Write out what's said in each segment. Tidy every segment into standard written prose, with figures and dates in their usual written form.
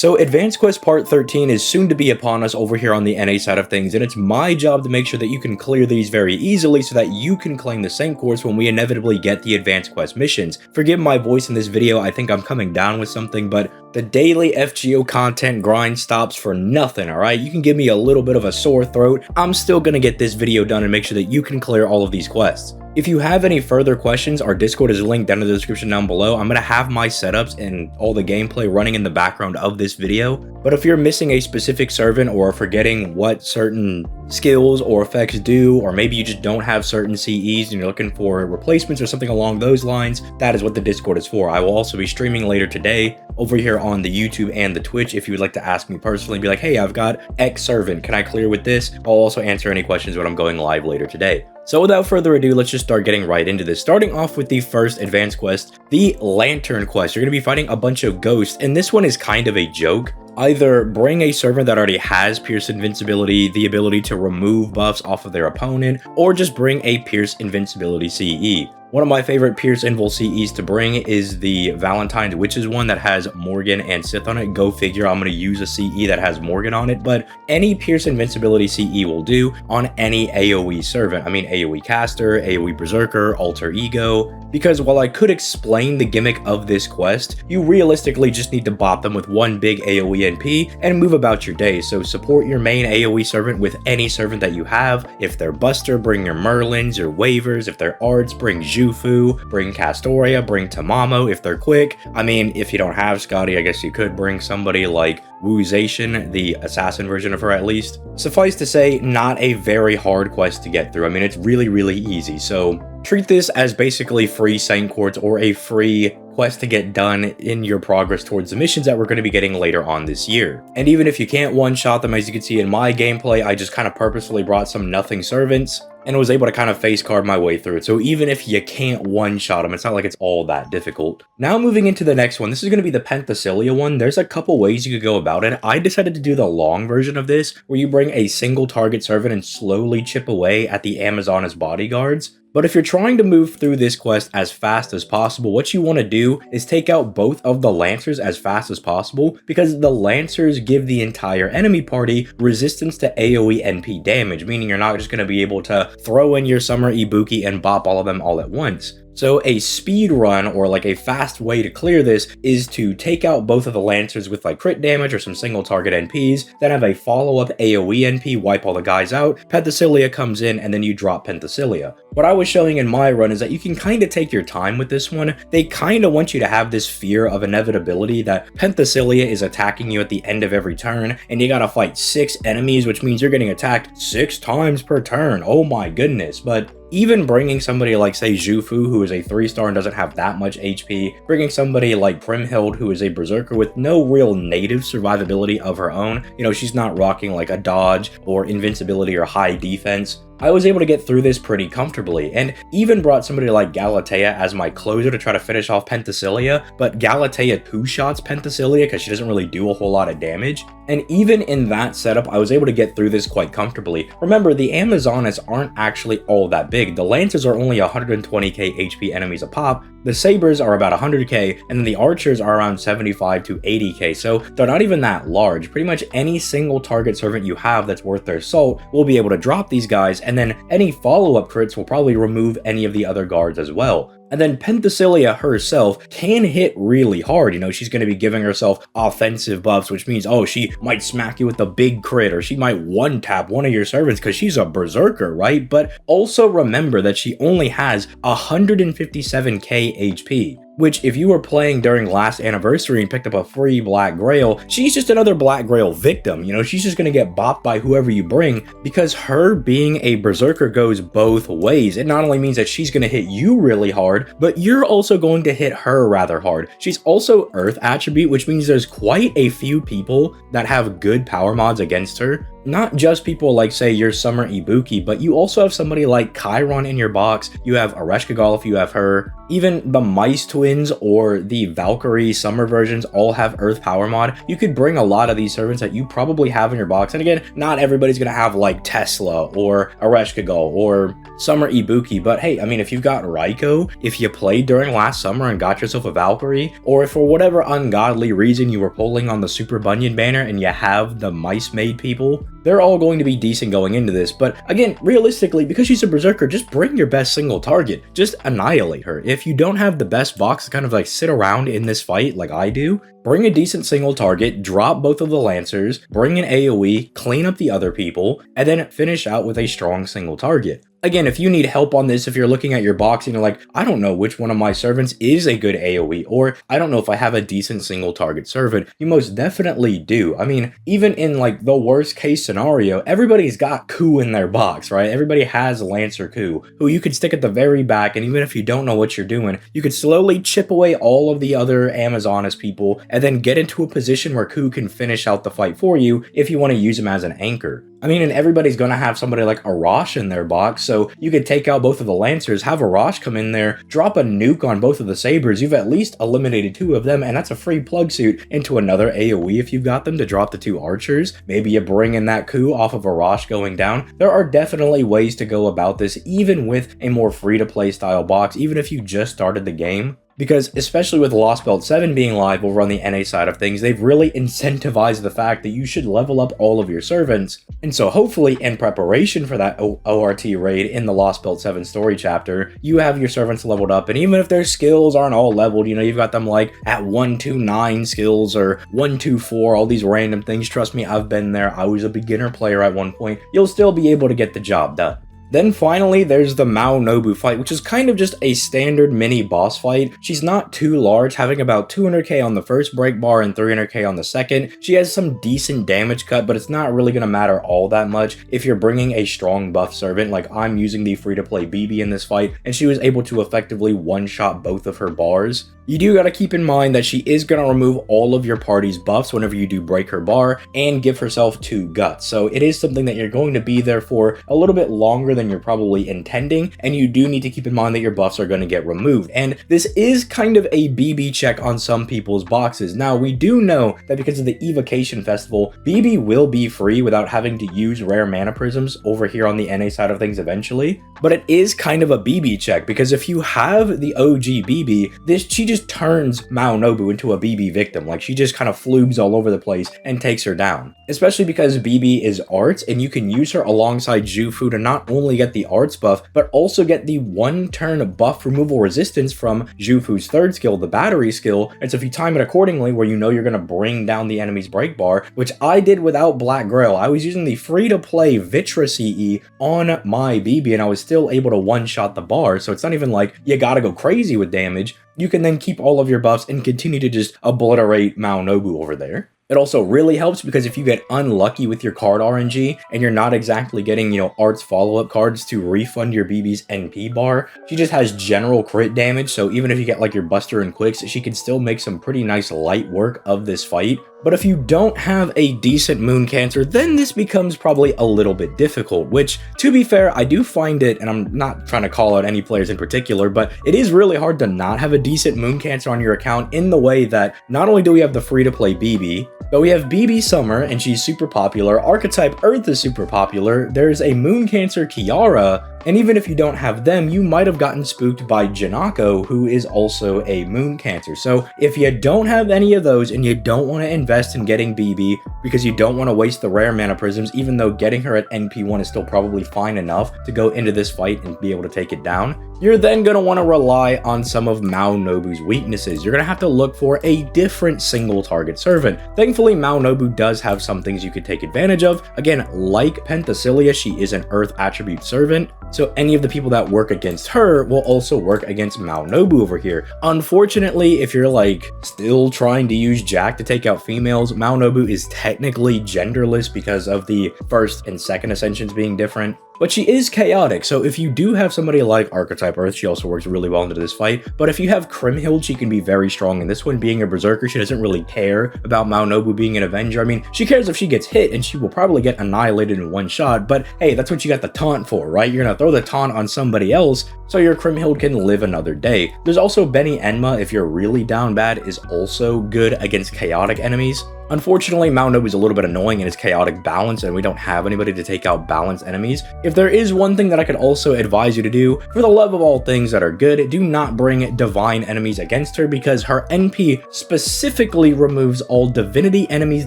So Advanced Quest Part 13 is soon to be upon us over here on the NA side of things, and it's my job to make sure that you can clear these very easily so that you can claim the Saint Quartz when we inevitably get the Advanced Quest missions. Forgive my voice in this video, I think I'm coming down with something, but the daily FGO content grind stops for nothing, alright? You can give me a little bit of a sore throat, I'm still gonna get this video done and make sure that you can clear all of these quests. If you have any further questions, our Discord is linked down in the description down below. I'm going to have my setups and all the gameplay running in the background of this video. But if you're missing a specific servant or forgetting what certain skills or effects do, or maybe you just don't have certain CEs and you're looking for replacements or something along those lines, that is what the Discord is for. I will also be streaming later today over here on the YouTube and the Twitch if you would like to ask me personally and be like, hey, I've got X servant, can I clear with this? I'll also answer any questions when I'm going live later today. So without further ado, let's just start getting right into this. Starting off with the first advanced quest, the Lantern quest. You're going to be fighting a bunch of ghosts, and this one is kind of a joke. Either bring a servant that already has Pierce Invincibility, the ability to remove buffs off of their opponent, or just bring a Pierce Invincibility CE. One of my favorite Pierce Invul CEs to bring is the Valentine's Witches one that has Morgan and Sith on it. Go figure, I'm going to use a CE that has Morgan on it, but any Pierce Invincibility CE will do on any AoE servant. I mean AoE caster, AoE berserker, alter ego, because while I could explain the gimmick of this quest, you realistically just need to bop them with one big AoE NP and move about your day. So support your main AoE servant with any servant that you have. If they're Buster, bring your Merlins, your Waivers. If they're Arts, bring Jufu, bring Castoria, bring Tamamo if they're quick. I mean, if you don't have Scotty, I guess you could bring somebody like Wuzation, the assassin version of her at least. Suffice to say, not a very hard quest to get through. I mean, it's really easy, so treat this as basically free Saint Quartz or a free quest to get done in your progress towards the missions that we're going to be getting later on this year. And even if you can't one-shot them, as you can see in my gameplay, I just kind of purposefully brought some nothing servants and was able to kind of face card my way through it. So even if you can't one-shot them, it's not like it's all that difficult. Now moving into the next one, this is going to be the Penthesilea one. There's a couple ways you could go about it. I decided to do the long version of this, where you bring a single target servant and slowly chip away at the Amazoness bodyguards. But if you're trying to move through this quest as fast as possible, what you want to do is take out both of the Lancers as fast as possible, because the Lancers give the entire enemy party resistance to AoE NP damage, meaning you're not just going to be able to throw in your Summer Ibuki and bop all of them all at once. So a speed run, or like a fast way to clear this, is to take out both of the Lancers with like crit damage or some single target NPs, then have a follow-up AoE NP, wipe all the guys out, Penthesilea comes in, and then you drop Penthesilea. What I was showing in my run is that you can kind of take your time with this one. They kind of want you to have this fear of inevitability that Penthesilea is attacking you at the end of every turn, and you gotta fight 6 enemies, which means you're getting attacked 6 times per turn. Oh my goodness. But even bringing somebody like, say, Jufu, who is a 3-star and doesn't have that much HP, bringing somebody like Primhild, who is a berserker with no real native survivability of her own, you know, she's not rocking like a dodge or invincibility or high defense, I was able to get through this pretty comfortably, and even brought somebody like Galatea as my closer to try to finish off Penthesilea, but Galatea 2-shots Penthesilea because she doesn't really do a whole lot of damage, and even in that setup, I was able to get through this quite comfortably. Remember, the Amazoness aren't actually all that big. The Lancers are only 120k HP enemies a pop, the Sabers are about 100k, and then the Archers are around 75 to 80k, so they're not even that large. Pretty much any single target servant you have that's worth their salt will be able to drop these guys, and then any follow-up crits will probably remove any of the other guards as well. And then Penthesilea herself can hit really hard. You know, she's going to be giving herself offensive buffs, which means, oh, she might smack you with a big crit, or she might one-tap one of your servants because she's a berserker, right? But also remember that she only has 157k HP. Which, if you were playing during last anniversary and picked up a free Black Grail, she's just another Black Grail victim. You know, she's just going to get bopped by whoever you bring, because her being a berserker goes both ways. It not only means that she's going to hit you really hard, but you're also going to hit her rather hard. She's also Earth attribute, which means there's quite a few people that have good power mods against her. not just people like, say, your Summer Ibuki, but you also have somebody like Chiron in your box, you have Ereshkigal if you have her, even the Mice Twins or the Valkyrie Summer versions all have Earth Power Mod. You could bring a lot of these servants that you probably have in your box, and again, not everybody's gonna have like Tesla or Ereshkigal or Summer Ibuki, but hey, I mean, if you've got Raiko, if you played during last summer and got yourself a Valkyrie, or if for whatever ungodly reason you were pulling on the Super Bunyan banner and you have the Mice Maid people, they're all going to be decent going into this. But again, realistically, because she's a Berserker, just bring your best single target. Just annihilate her. If you don't have the best box to kind of like sit around in this fight like I do, bring a decent single target, drop both of the Lancers, bring an AoE, clean up the other people, and then finish out with a strong single target. Again, if you need help on this, if you're looking at your box and you're like, I don't know which one of my servants is a good AoE, or I don't know if I have a decent single target servant, you most definitely do. I mean, even in like the worst case scenario, everybody's got Ku in their box, right? Everybody has Lancer Ku, who you could stick at the very back, and even if you don't know what you're doing, you could slowly chip away all of the other Amazonas people, and then get into a position where Ku can finish out the fight for you if you want to use him as an anchor. I mean, and everybody's gonna have somebody like Arash in their box, so you could take out both of the Lancers, have Arash come in there, drop a nuke on both of the Sabers, you've at least eliminated 2 of them, and that's a free plug suit into another AoE if you've got them to drop the 2 archers. Maybe you bring in that Ku off of Arash going down. There are definitely ways to go about this, even with a more free-to-play style box, even if you just started the game. Because especially with Lost Belt 7 being live over on the NA side of things, they've really incentivized the fact that you should level up all of your servants. And so hopefully in preparation for that ORT raid in the Lost Belt 7 story chapter, you have your servants leveled up, and even if their skills aren't all leveled, you know, you've got them like at 129 skills or 124, all these random things. Trust me, I've been there. I was a beginner player at one point. You'll still be able to get the job done. Then finally, there's the Mao Nobu fight, which is kind of just a standard mini boss fight. She's not too large, having about 200k on the first break bar and 300k on the second. She has some decent damage cut, but it's not really going to matter all that much if you're bringing a strong buff servant. Like, I'm using the free-to-play BB in this fight, and she was able to effectively one-shot both of her bars. You do got to keep in mind that she is going to remove all of your party's buffs whenever you do break her bar and give herself 2 guts. So it is something that you're going to be there for a little bit longer than you're probably intending, and you do need to keep in mind that your buffs are going to get removed. And this is kind of a BB check on some people's boxes. Now, we do know that because of the Evocation Festival, BB will be free without having to use rare mana prisms over here on the NA side of things eventually, but it is kind of a BB check, because if you have the OG BB, she just turns Mao Nobu into a BB victim. Like, she just kind of flubes all over the place and takes her down. Especially because BB is arts, and you can use her alongside Jufu to not only get the arts buff, but also get the 1-turn buff removal resistance from Jufu's 3rd skill, the battery skill. And so if you time it accordingly, where you know you're going to bring down the enemy's break bar, which I did without Black Grail, I was using the free-to-play Vitra CE on my BB, and I was still able to one-shot the bar, so it's not even like you gotta go crazy with damage. You can then keep all of your buffs and continue to just obliterate Mao Nobu over there. It also really helps because if you get unlucky with your card RNG and you're not exactly getting, you know, arts follow-up cards to refund your BB's NP bar, she just has general crit damage, so even if you get like your Buster and Quicks, she can still make some pretty nice light work of this fight. But if you don't have a decent Moon Cancer, then this becomes probably a little bit difficult, which, to be fair, I do find it, and I'm not trying to call out any players in particular, but it is really hard to not have a decent Moon Cancer on your account, in the way that not only do we have the free-to-play BB, but we have BB Summer, and she's super popular, Archetype Earth is super popular, there's a Moon Cancer Kiara, and even if you don't have them, you might have gotten spooked by Janako, who is also a Moon Cancer. So if you don't have any of those and you don't want to invest in getting BB because you don't want to waste the rare mana prisms, even though getting her at NP1 is still probably fine enough to go into this fight and be able to take it down, you're then going to want to rely on some of Mao Nobu's weaknesses. You're going to have to look for a different single target servant. Thankfully, Mao Nobu does have some things you could take advantage of. Again, like Penthesilea, she is an Earth attribute servant, so any of the people that work against her will also work against Mao Nobu over here. Unfortunately, if you're like still trying to use Jack to take out females, Mao Nobu is technically genderless because of the first and second ascensions being different. But she is chaotic, so if you do have somebody like Archetype Earth, she also works really well into this fight. But if you have Kriemhild, she can be very strong in this one. Being a Berserker, she doesn't really care about Mao Nobu being an Avenger. I mean, she cares if she gets hit, and she will probably get annihilated in one shot, but hey, that's what you got the taunt for, right? You're gonna throw the taunt on somebody else, so your Kriemhild can live another day. There's also Benny Enma, if you're really down bad, is also good against chaotic enemies. Unfortunately, Mao Nobu is a little bit annoying in his chaotic balance, and we don't have anybody to take out balanced enemies. If there is one thing that I could also advise you to do, for the love of all things that are good, do not bring divine enemies against her, because her NP specifically removes all divinity enemies'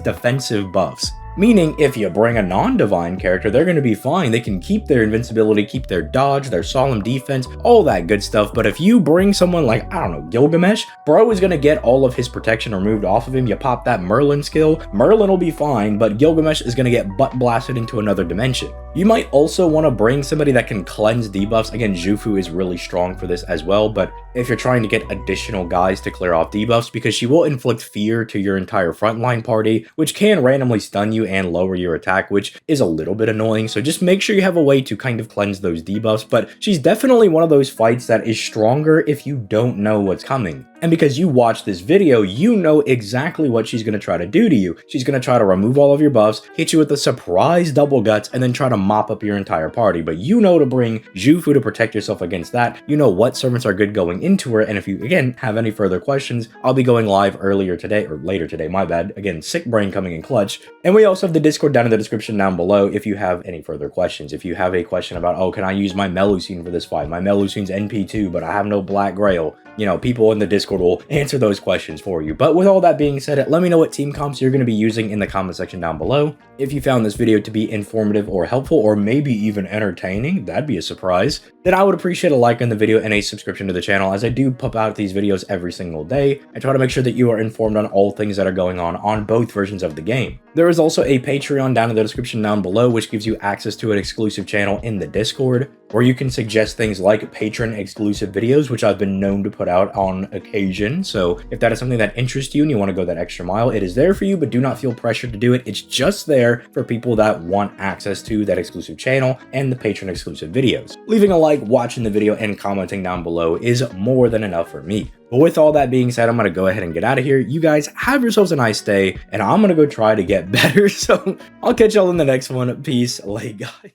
defensive buffs. Meaning, if you bring a non-divine character, they're going to be fine. They can keep their invincibility, keep their dodge, their solemn defense, all that good stuff. But if you bring someone like, I don't know, Gilgamesh, bro is going to get all of his protection removed off of him. You pop that Merlin skill, Merlin will be fine, but Gilgamesh is going to get butt blasted into another dimension. You might also want to bring somebody that can cleanse debuffs. Again, Jufu is really strong for this as well, but if you're trying to get additional guys to clear off debuffs, because she will inflict fear to your entire frontline party, which can randomly stun you and lower your attack, which is a little bit annoying. So just make sure you have a way to kind of cleanse those debuffs, but she's definitely one of those fights that is stronger if you don't know what's coming. And because you watched this video, you know exactly what she's going to try to do to you. She's going to try to remove all of your buffs, hit you with a surprise double guts, and then try to mop up your entire party. But you know to bring Jufu to protect yourself against that. You know what servants are good going into her. And if you, again, have any further questions, I'll be going live later today, my bad. Again, sick brain coming in clutch. And we also have the Discord down in the description down below if you have any further questions. If you have a question about, oh, can I use my Melusine for this fight? My Melusine's NP2, but I have no Black Grail. You know, people in the Discord will answer those questions for you. But with all that being said, let me know what team comps you're going to be using in the comment section down below. If you found this video to be informative or helpful, or maybe even entertaining, that'd be a surprise, then I would appreciate a like on the video and a subscription to the channel, as I do pump out these videos every single day. I try to make sure that you are informed on all things that are going on both versions of the game. There is also a Patreon down in the description down below, which gives you access to an exclusive channel in the Discord, where you can suggest things like patron exclusive videos, which I've been known to put out on occasion. So if that is something that interests you and you want to go that extra mile, it is there for you, but do not feel pressured to do it. It's just there for people that want access to that exclusive channel and the patron exclusive videos. Leaving a like, watching the video, and commenting down below is more than enough for me. But with all that being said, I'm going to go ahead and get out of here. You guys have yourselves a nice day, and I'm going to go try to get better. So I'll catch y'all in the next one. Peace, late guys.